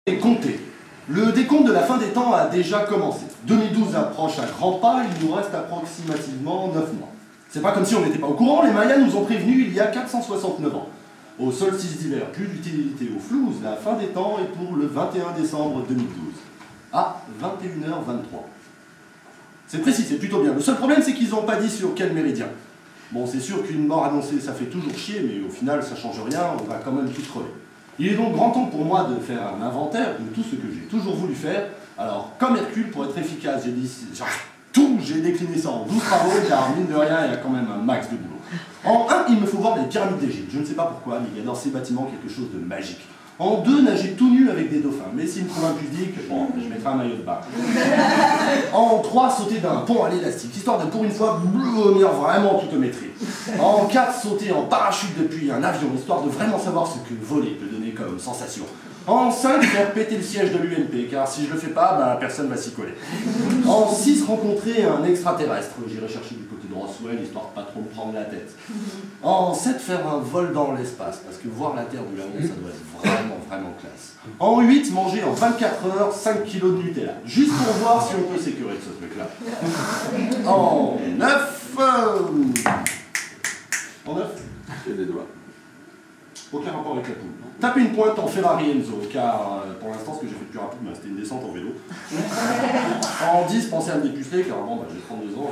Et comptez. Le décompte de la fin des temps a déjà commencé. 2012 approche à grands pas, il nous reste approximativement 9 mois. C'est pas comme si on n'était pas au courant, les Mayas nous ont prévenus il y a 469 ans. Au solstice d'hiver, plus d'utilité au flouze, la fin des temps est pour le 21 décembre 2012, à 21h23. C'est précis, c'est plutôt bien. Le seul problème, c'est qu'ils n'ont pas dit sur quel méridien. Bon, c'est sûr qu'une mort annoncée, ça fait toujours chier, mais au final, ça change rien, on va quand même tous crever. Il est donc grand temps pour moi de faire un inventaire de tout ce que j'ai toujours voulu faire. Alors, comme Hercule, pour être efficace, j'ai dit j'ai décliné ça en 12 travaux, car mine de rien, il y a quand même un max de boulot. En 1, il me faut voir les pyramides d'Égypte. Je ne sais pas pourquoi, mais il y a dans ces bâtiments quelque chose de magique. En 2, nager tout nu avec des dauphins. Mais s'il me trouve un pudique, bon, je mettrai un maillot de bain. En 3, sauter d'un pont à l'élastique, histoire de pour une fois vomir vraiment tout au maîtrise. En 4, sauter en parachute depuis un avion, histoire de vraiment savoir ce que voler peut donner comme sensation. En 5, faire péter le siège de l'UMP, car si je le fais pas, ben, personne va s'y coller. En 6, rencontrer un extraterrestre. J'irai chercher du côté de Roswell, histoire de pas trop me prendre la tête. En 7, faire un vol dans l'espace, parce que voir la Terre de là-haut, ça doit être vraiment classe. En 8, manger en 24 heures 5 kilos de Nutella, juste pour voir si on peut sécuriser ce truc-là. En 9... En 9, j'ai des doigts. Aucun rapport avec la poule. Taper une pointe en Ferrari Enzo, car pour l'instant ce que j'ai fait de plus rapide, c'était une descente en vélo. En 10, penser à me dépuceler, car bon, j'ai 32 ans.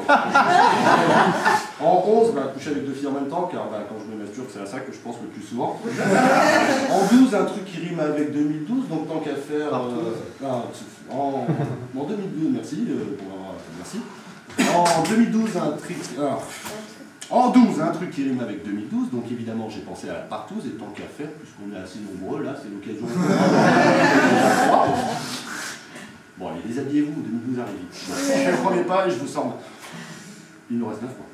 En 11, coucher avec 2 filles en même temps, car quand je me masturbe, c'est à ça que je pense le plus souvent. En 12, un truc qui rime avec 2012, donc tant qu'à faire... en 2012, merci pour avoir... Merci. En 2012, un truc... En 12, un truc qui rime avec 2012, donc évidemment j'ai pensé à la partouze, et tant qu'à faire, puisqu'on est assez nombreux, là c'est l'occasion de... Bon allez, déshabillez-vous, 2012 arrive. Bon, je fais le premier pas et je vous sors... Il nous reste 9 mois.